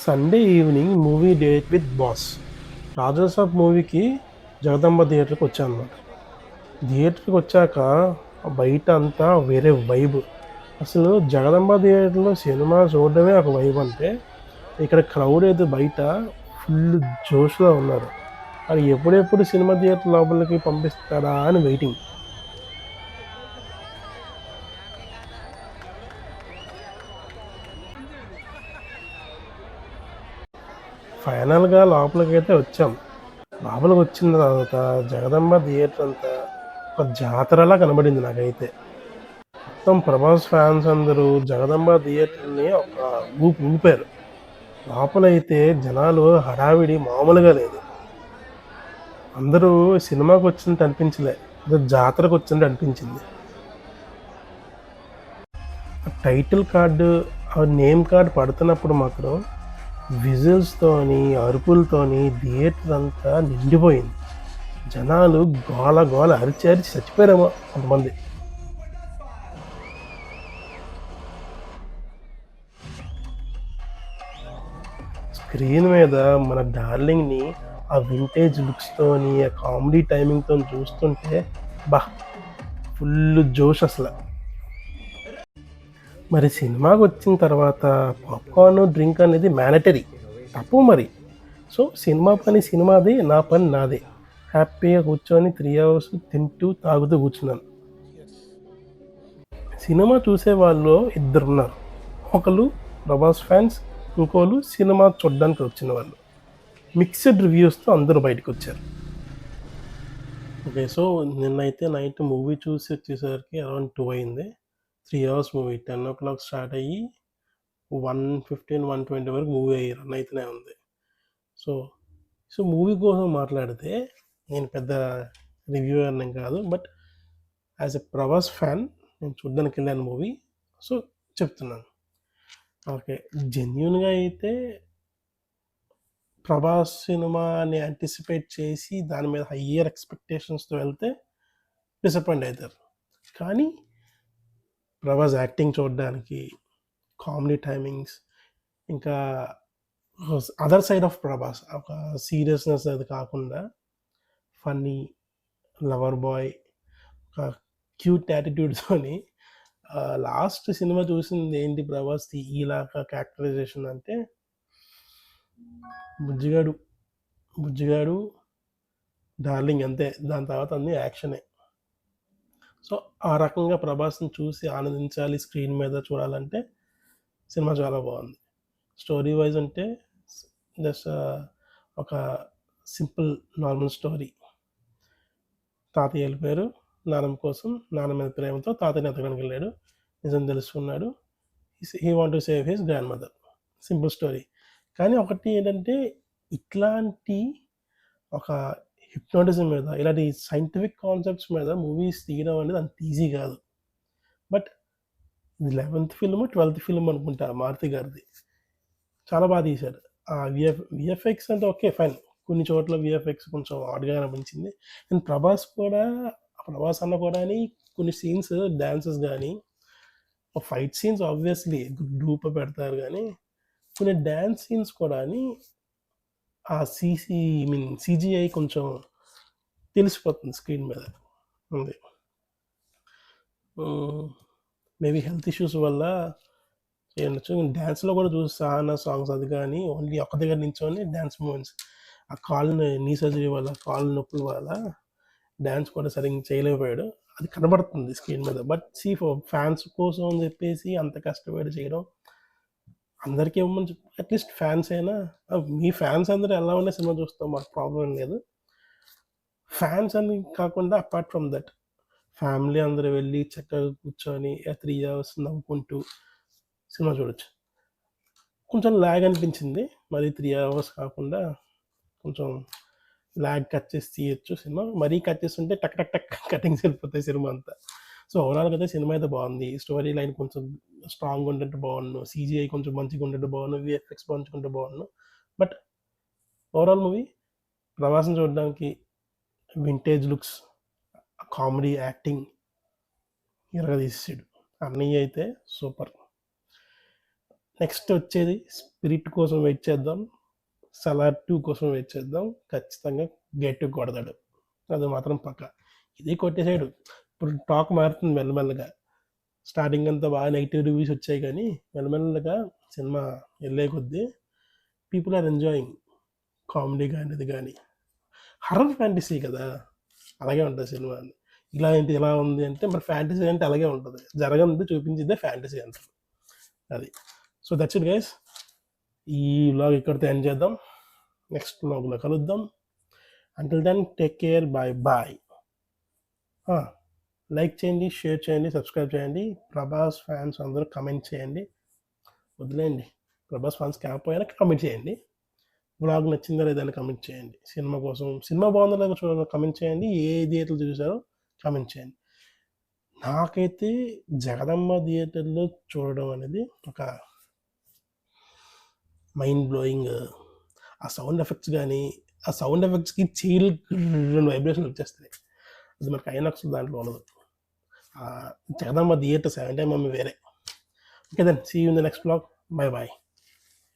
Sunday evening movie date with boss. Raja Saab మూవీకి జగదంబ థియేటర్కి వచ్చాను అనమాట. థియేటర్కి వచ్చాక బయట అంతా వేరే వైబ్. అసలు జగదంబ థియేటర్లో సినిమా చూడడమే ఒక వైబ్ అంటే, ఇక్కడ క్రౌడ్ అయితే బయట ఫుల్ జోష్లో ఉన్నారు. అది ఎప్పుడెప్పుడు సినిమా థియేటర్ లోపలికి పంపిస్తాడా అని వెయిటింగ్. ఫైనల్గా లోపలికి అయితే వచ్చాం. లోపలికి వచ్చిన తర్వాత జగదంబ థియేటర్ అంతా ఒక జాతరలా కనబడింది నాకైతే. మొత్తం ప్రభాస్ ఫ్యాన్స్ అందరూ జగదంబ థియేటర్ని ఒక ఊపారు. లోపలైతే జనాలు హడావిడి మామూలుగా లేదు. అందరూ సినిమాకి వచ్చినట్టు అనిపించలే, ఏదో జాతరకు వచ్చినట్టు అనిపించింది. టైటిల్ కార్డు, ఆ నేమ్ కార్డు పడుతున్నప్పుడు మాత్రం విజిల్స్తోని అరుపులతోని థియేటర్ అంతా నిండిపోయింది. జనాలు గోల గోల అరిచి అరిచి చచ్చిపోయారేమో కొంతమంది. స్క్రీన్ మీద మన డార్లింగ్ని ఆ వింటేజ్ లుక్స్తోని, ఆ కామెడీ టైమింగ్తో చూస్తుంటే బా ఫుల్ జోష్ అసలు. మరి సినిమాకి వచ్చిన తర్వాత పాప్కార్న్ డ్రింక్ అనేది మ్యాండటరీ, తప్పు మరి. సో సినిమా పని సినిమాది, నా పని నాదే. హ్యాపీగా కూర్చొని 3 అవర్స్ తింటూ తాగుతూ కూర్చున్నాను. సినిమా చూసే వాళ్ళు ఇద్దరున్నారు. ఒకళ్ళు ప్రభాస్ ఫ్యాన్స్, ఇంకోళ్ళు సినిమా చూడడానికి వచ్చిన వాళ్ళు. మిక్స్డ్ రివ్యూస్తో అందరూ బయటకు వచ్చారు. ఓకే, సో నిన్నైతే నైట్ మూవీ చూసి వచ్చేసరికి అరౌండ్ 2 అయింది. 3 అవర్స్ మూవీ. 10 o'clock స్టార్ట్ అయ్యి 1:15, 1:20 వరకు మూవీ రన్ అయితేనే ఉంది. సో సో మూవీ కోసం మాట్లాడితే, నేను పెద్ద రివ్యూయర్ని కాదు, but as a Prabhas fan నేను చూడ్డానికి వెళ్ళాను మూవీ. సో చెప్తున్నాను. ఓకే, జెన్యున్గా అయితే ప్రభాస్ సినిమాని యాంటిసిపేట్ చేసి దాని మీద హయ్యర్ ఎక్స్పెక్టేషన్స్తో వెళ్తే డిసప్పాయింట్ అవుతారు. కానీ ప్రభాస్ యాక్టింగ్ చూడడానికి, కామెడీ టైమింగ్స్, ఇంకా అదర్ సైడ్ ఆఫ్ ప్రభాస్, ఒక సీరియస్నెస్ అది కాకుండా ఫన్నీ, లవర్ బాయ్, ఒక క్యూట్ యాటిట్యూడ్తోని లాస్ట్ సినిమా చూసింది ఏంటి ప్రభాస్ది ఈలాగా క్యారెక్టరైజేషన్ అంటే, బుజ్జిగాడు బుజ్జిగాడు డార్లింగ్ అంతే. దాని తర్వాత అన్నీ యాక్షనే. సో ఆ రకంగా ప్రభాస్ని చూసి ఆనందించాలి, స్క్రీన్ మీద చూడాలంటే సినిమా చాలా బాగుంది. స్టోరీ వైజ్ అంటే జస్ట్ ఒక సింపుల్ నార్మల్ స్టోరీ. తాతయ్య వెళ్ళిపోయారు నాన్నమ్మ కోసం, నాన్న మీద ప్రేమతో తాతయ్యని ఎతకడానికి వెళ్ళాడు, నిజం తెలుసుకున్నాడు. He want to save his grand mother. Simple story. కానీ ఒకటి ఏంటంటే, ఇట్లాంటి ఒక హిప్నోటిజం మీద, ఇలాంటి సైంటిఫిక్ కాన్సెప్ట్స్ మీద మూవీస్ తీయడం అనేది అంత ఈజీ కాదు. బట్ ఇది 11th ఫిల్మ్, 12th ఫిల్మ్ అనుకుంటా మారుతి గారిది. చాలా బాగా తీశారు. విఎఫ్ఎక్స్ అంటే ఓకే ఫైన్, కొన్ని చోట్ల విఎఫ్ఎక్స్ కొంచెం ఆడ్గా అనిపించింది. అండ్ ప్రభాస్ అన్న కూడా కొన్ని సీన్స్, డ్యాన్సెస్ కానీ, ఫైట్ సీన్స్ ఆబ్వియస్లీ డూప్ పెడతారు, కానీ కొన్ని డ్యాన్స్ సీన్స్ కూడా ఆ సిజిఐ కొంచెం తెలిసిపోతుంది స్క్రీన్ మీద ఉంది. మేబీ హెల్త్ ఇష్యూస్ వల్ల చేయొచ్చు. డ్యాన్స్లో కూడా చూసాన సాంగ్స్ అది, కానీ ఓన్లీ ఒక్క దగ్గర నించొని డ్యాన్స్ మూమెంట్స్. ఆ నీ సర్జరీ వల్ల, కాళ్ళు నొప్పుల వల్ల డ్యాన్స్ కూడా సరిగ్గా చేయలేకపోయాడు. అది కనబడుతుంది స్క్రీన్ మీద. బట్ ఫ్యాన్స్ కోసం అని చెప్పేసి అంత కష్టపడి చేయడం అందరికీ ఇవ్వమని చెప్పి, అట్లీస్ట్ ఫ్యాన్స్ అయినా, మీ ఫ్యాన్స్ అందరూ ఎలా ఉన్నా సినిమా చూస్తాం, మాకు ప్రాబ్లం లేదు. ఫ్యాన్స్ అని కాకుండా అపార్ట్ ఫ్రమ్ దట్, ఫ్యామిలీ అందరూ వెళ్ళి చక్కగా కూర్చొని 3 అవర్స్ నవ్వుకుంటూ సినిమా చూడొచ్చు. కొంచెం ల్యాగ్ అనిపించింది, మరి 3 అవర్స్ కాకుండా కొంచెం ల్యాగ్ కట్ చేసి తీయచ్చు సినిమా. మరీ కట్ చేస్తుంటే టక్ టక్ టక్ కటింగ్స్ వెళ్ళిపోతాయి సినిమా అంతా. సో ఓవరాల్గా అయితే సినిమా అయితే బాగుంది. స్టోరీ లైన్ కొంచెం స్ట్రాంగ్ ఉండేట్టు బాగుండు, సిజిఐ కొంచెం మంచిగా ఉండేట్టు బాగుండు, విఎఫ్ఎక్స్ మంచిగా బాగుండు. బట్ ఓవరాల్ మూవీ ప్రభాస్ని చూడడానికి వింటేజ్ లుక్స్, కామెడీ, యాక్టింగ్ ఎరగదీసాడు. అన్నయ్య అయితే సూపర్. నెక్స్ట్ వచ్చేది స్పిరిట్ కోసం వెయిట్ చేద్దాం, సలార్ 2 కోసం వెయిట్ చేద్దాం. ఖచ్చితంగా గెట్ కొడతాడు, అది మాత్రం పక్క. ఇది కొట్టేసాడు. ఇప్పుడు టాక్ మారుతుంది మెల్లమెల్లగా. స్టార్టింగ్ అంతా బాగా నెగిటివ్ రివ్యూస్ వచ్చాయి, కానీ మెల్లమెల్లగా సినిమా వెళ్ళే కొద్దీ పీపుల్ ఆర్ ఎంజాయింగ్ కామెడీ కానీ ఇది కానీ. హర్రర్ ఫ్యాంటసీ కదా, అలాగే ఉంటుంది సినిమా. ఇలా ఏంటి ఇలా ఉంది అంటే మరి ఫ్యాంటసీ అంటే అలాగే ఉంటుంది, జరగనిది చూపించిందే ఫ్యాంటసీ అంటారు అది. సో దట్స్ ఇట్ గైస్, ఈ వ్లాగ్ ఇక్కడితో ఎండ్ చేద్దాం. నెక్స్ట్ వ్లాగ్లో కలుద్దాం. Until then take care, bye bye. Like చేయండి, షేర్ చేయండి, సబ్స్క్రైబ్ చేయండి. ప్రభాస్ ఫ్యాన్స్ అందరూ కమెంట్ చేయండి. వదిలేయండి, ప్రభాస్ ఫ్యాన్స్ కాకపోయినా కమెంట్ చేయండి. వ్లాగ్ నచ్చిందా లేదని కమెంట్ చేయండి. సినిమా కోసం, సినిమా బాగుందో లేదో చూడాలి కమెంట్ చేయండి. ఏ థియేటర్లు చూసారో కమెంట్ చేయండి. నాకైతే జగదంబ థియేటర్లో చూడడం అనేది ఒక మైండ్ బ్లోయింగ్. ఆ సౌండ్ ఎఫెక్ట్స్ కానీ, ఆ సౌండ్ ఎఫెక్ట్స్కి చీల్ 2 వైబ్రేషన్లు వచ్చేస్తాయి. అది మనకి ఐనాక్స్ దాంట్లో ఉండదు. జగదంబ థియేటర్ 7 టైమ్ వేరే. Okay then, see you in the next blog. Bye bye.